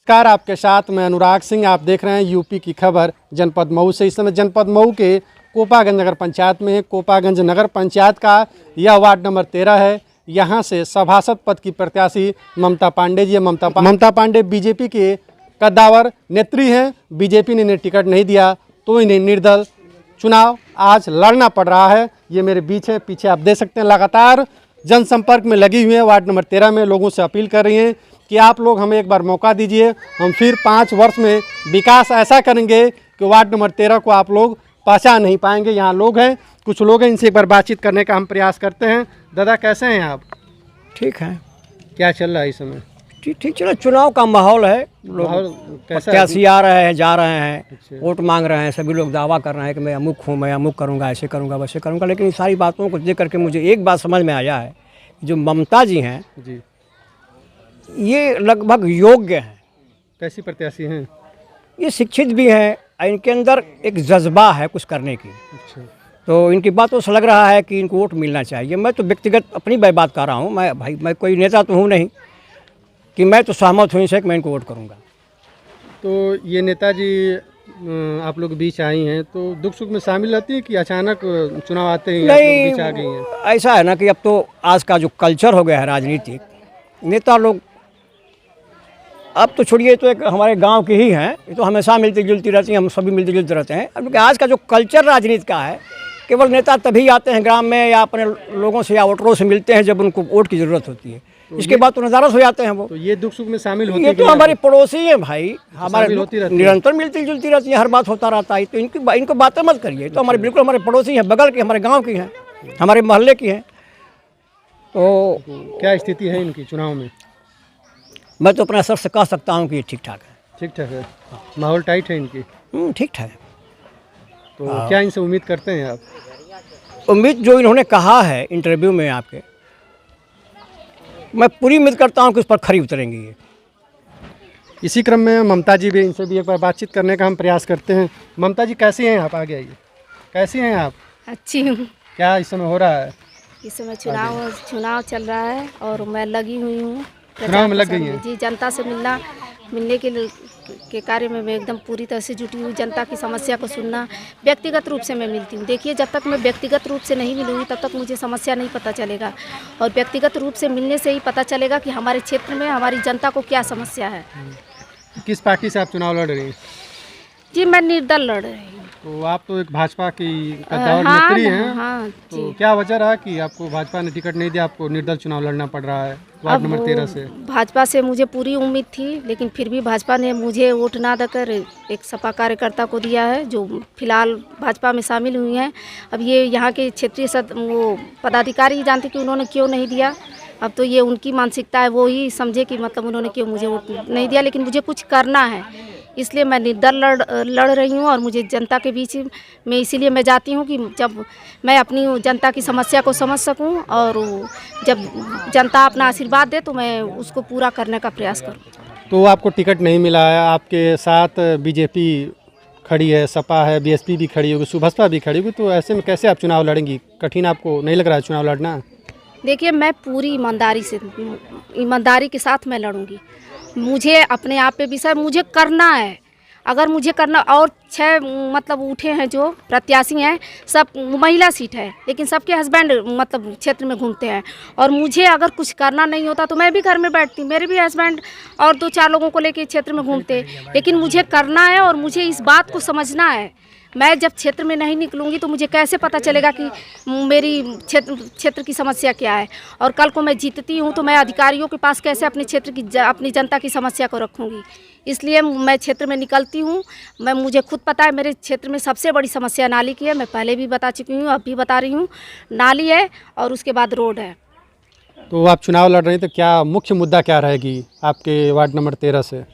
नमस्कार, आपके साथ मैं अनुराग सिंह। आप देख रहे हैं यूपी की खबर जनपद मऊ से। इस समय जनपद मऊ के कोपागंज नगर पंचायत में है। कोपागंज नगर पंचायत का यह वार्ड नंबर 13 है। यहाँ से सभासद पद की प्रत्याशी ममता पांडे जी है। ममता पांडे बीजेपी के कद्दावर नेत्री हैं। बीजेपी ने इन्हें टिकट नहीं दिया तो इन्हें निर्दल चुनाव आज लड़ना पड़ रहा है। ये मेरे बीच है, पीछे आप देख सकते हैं लगातार जनसंपर्क में लगी हुई है। वार्ड नंबर 13 में लोगों से अपील कर रही हैं कि आप लोग हमें एक बार मौका दीजिए, हम फिर 5 वर्ष में विकास ऐसा करेंगे कि वार्ड नंबर 13 को आप लोग पहचान नहीं पाएंगे। यहाँ लोग हैं, कुछ लोग हैं, इनसे एक बार बातचीत करने का हम प्रयास करते हैं। दादा कैसे हैं आप? ठीक है। क्या चल रहा है इस समय? ठीक चलो, चुनाव का माहौल है। लोग प्रत्याशी आ रहे हैं, जा रहे हैं, वोट मांग रहे हैं। सभी लोग दावा कर रहे हैं कि मैं अमुक हूँ, मैं अमुक करूँगा, ऐसे करूँगा, वैसे करूँगा। लेकिन इन सारी बातों को देख करके मुझे एक बात समझ में आया है, जो ममता जी हैं जी, ये लगभग योग्य हैं। कैसी प्रत्याशी हैं? ये शिक्षित भी हैं, इनके अंदर एक जज्बा है कुछ करने की। अच्छा, तो इनकी बातों से लग रहा है कि इनको वोट मिलना चाहिए। मैं तो व्यक्तिगत अपनी बात कर रहा हूँ। मैं कोई नेता तो हूँ नहीं कि मैं तो सहमत हूँ इनसे कि मैं इनको वोट करूँगा। तो ये नेताजी आप लोग बीच आई हैं तो दुख सुख में शामिल रहती है कि अचानक चुनाव आते ही आप लोग बीच आ गई हैं? ऐसा है ना कि अब तो आज का जो कल्चर हो गया है राजनीतिक, नेता लोग अब तो छोड़िए, तो एक हमारे गांव की ही हैं, ये तो हमेशा मिलती जुलती रहती हैं, हम सभी मिलते जुलते रहते हैं। अब क्योंकि आज का जो कल्चर राजनीति का है, केवल नेता तभी आते हैं ग्राम में या अपने लोगों से या वोटरों से मिलते हैं जब उनको वोट की ज़रूरत होती है। तो इसके बाद तो नज़ारत हो जाते हैं वो। तो ये दुख सुख में शामिल होती है? ये तो हमारे पड़ोसी हैं भाई, हमारे निरंतर मिलती जुलती रहती है, हर बात होता रहता है। तो इनको बातें मत करिए। तो हमारे बिल्कुल हमारे पड़ोसी हैं, बगल के, हमारे गाँव की हैं, हमारे मोहल्ले की हैं। तो क्या स्थिति है इनकी चुनाव में? मैं तो अपने असर से कह सकता हूँ कि ठीक ठाक है। ठीक ठाक है, माहौल टाइट है इनकी? ठीक ठाक है। तो क्या इनसे उम्मीद करते हैं आप? उम्मीद जो इन्होंने कहा है इंटरव्यू में आपके, मैं पूरी उम्मीद करता हूँ कि उस पर खरी उतरेंगी ये। इसी क्रम में ममता जी भी, इनसे भी एक बार बातचीत करने का हम प्रयास करते हैं। ममता जी कैसी हैं आप? आगे आइए। कैसी हैं आप? अच्छी हूँ। क्या इस समय हो रहा है? इस समय चुनाव चल रहा है और मैं लगी हुई हूँ। चुनाव में लग गई हैं? जी, जनता से मिलने के कार्य में मैं एकदम पूरी तरह से जुटी हूँ। जनता की समस्या को सुनना, व्यक्तिगत रूप से मैं मिलती हूँ। देखिए, जब तक मैं व्यक्तिगत रूप से नहीं मिलूँगी तब तक मुझे समस्या नहीं पता चलेगा, और व्यक्तिगत रूप से मिलने से ही पता चलेगा कि हमारे क्षेत्र में हमारी जनता को क्या समस्या है। किस पार्टी से आप चुनाव लड़ रही हैं? जी, मैं निर्दल लड़ रही हूँ। तो आप तो एक भाजपा की कद्दावर नेत्री हैं। हाँ, तो क्या वजह रहा कि आपको भाजपा ने टिकट नहीं दिया, आपको निर्दल चुनाव लड़ना पड़ रहा है वार्ड नंबर 13 से? भाजपा से मुझे पूरी उम्मीद थी, लेकिन फिर भी भाजपा ने मुझे वोट ना देकर एक सपा कार्यकर्ता को दिया है, जो फिलहाल भाजपा में शामिल हुई हैं। अब ये यहाँ के क्षेत्रीय वो पदाधिकारी ही जानते कि उन्होंने क्यों नहीं दिया। अब तो ये उनकी मानसिकता है, वो ही समझे कि मतलब उन्होंने क्यों मुझे वोट नहीं दिया। लेकिन मुझे कुछ करना है, इसलिए मैं निर्दल लड़ रही हूँ। और मुझे जनता के बीच में इसीलिए मैं जाती हूँ कि जब मैं अपनी जनता की समस्या को समझ सकूँ, और जब जनता अपना आशीर्वाद दे तो मैं उसको पूरा करने का प्रयास करूँ। तो आपको टिकट नहीं मिला है, आपके साथ बीजेपी खड़ी है, सपा है, बीएसपी भी खड़ी होगी, सुभाषपा भी खड़ी होगी, तो ऐसे में कैसे आप चुनाव लड़ेंगी? कठिन आपको नहीं लग रहा है चुनाव लड़ना? देखिए, मैं पूरी ईमानदारी के साथ मैं लड़ूंगी। मुझे अपने आप पे विश्वास, मुझे करना है। अगर मुझे करना, और 6 मतलब उठे हैं जो प्रत्याशी हैं, सब महिला सीट है, लेकिन सबके हस्बैंड मतलब क्षेत्र में घूमते हैं। और मुझे अगर कुछ करना नहीं होता तो मैं भी घर में बैठती, मेरे भी हस्बैंड और 2-4 लोगों को लेके क्षेत्र में घूमते। लेकिन मुझे करना है, और मुझे इस बात को समझना है। मैं जब क्षेत्र में नहीं निकलूंगी तो मुझे कैसे पता चलेगा कि मेरी क्षेत्र की समस्या क्या है। और कल को मैं जीतती हूँ तो मैं अधिकारियों के पास कैसे अपने क्षेत्र की अपनी जनता की समस्या को रखूँगी। इसलिए मैं क्षेत्र में निकलती हूँ। मुझे खुद पता है मेरे क्षेत्र में सबसे बड़ी समस्या नाली की है। मैं पहले भी बता चुकी हूँ, अब भी बता रही हूँ। नाली है और उसके बाद रोड है। तो आप चुनाव लड़ रही हैं, तो क्या मुख्य मुद्दा क्या रहेगी आपके वार्ड नंबर 13 से?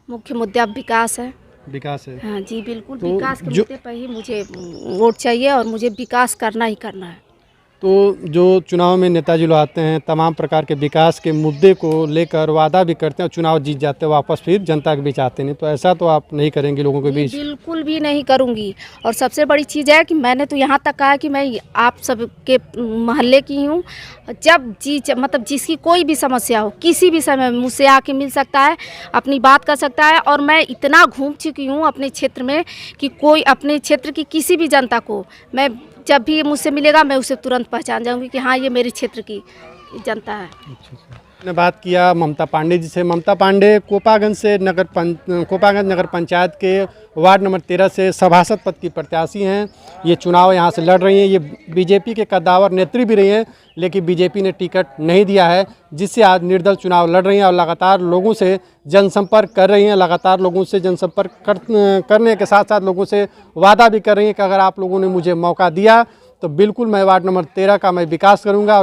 मुख्य मुद्दा विकास है। विकास है? हाँ जी, बिल्कुल। तो विकास के मुद्दे पर ही मुझे वोट चाहिए, और मुझे विकास करना ही करना है। तो जो चुनाव में नेताजी लोग आते हैं, तमाम प्रकार के विकास के मुद्दे को लेकर वादा भी करते हैं और चुनाव जीत जाते हैं, वापस फिर जनता के बीच आते नहीं। तो ऐसा तो आप नहीं करेंगे लोगों के बीच? बिल्कुल भी नहीं करूंगी। और सबसे बड़ी चीज़ है कि मैंने तो यहाँ तक कहा कि मैं आप सबके मोहल्ले की हूँ। जब मतलब जिसकी कोई भी समस्या हो, किसी भी समय मुझसे आके मिल सकता है, अपनी बात कर सकता है। और मैं इतना घूम चुकी हूँ अपने क्षेत्र में कि कोई अपने क्षेत्र की किसी भी जनता को मैं जब भी मुझसे मिलेगा मैं उसे तुरंत पहचान जाऊंगी कि हाँ, ये मेरे क्षेत्र की जनता है। ने बात किया ममता पांडे जी से। ममता पांडे कोपागंज नगर पंचायत के वार्ड नंबर 13 से सभासद पद की प्रत्याशी हैं। ये चुनाव यहाँ से लड़ रही हैं। ये बीजेपी के कद्दावर नेत्री भी रही हैं, लेकिन बीजेपी ने टिकट नहीं दिया है, जिससे आज निर्दल चुनाव लड़ रही हैं और लगातार लोगों से जनसंपर्क कर रही हैं। लगातार लोगों से जनसंपर्क करने के साथ साथ लोगों से वादा भी कर रही हैं कि अगर आप लोगों ने मुझे मौका दिया तो बिल्कुल मैं वार्ड नंबर 13 का मैं विकास करूँगा।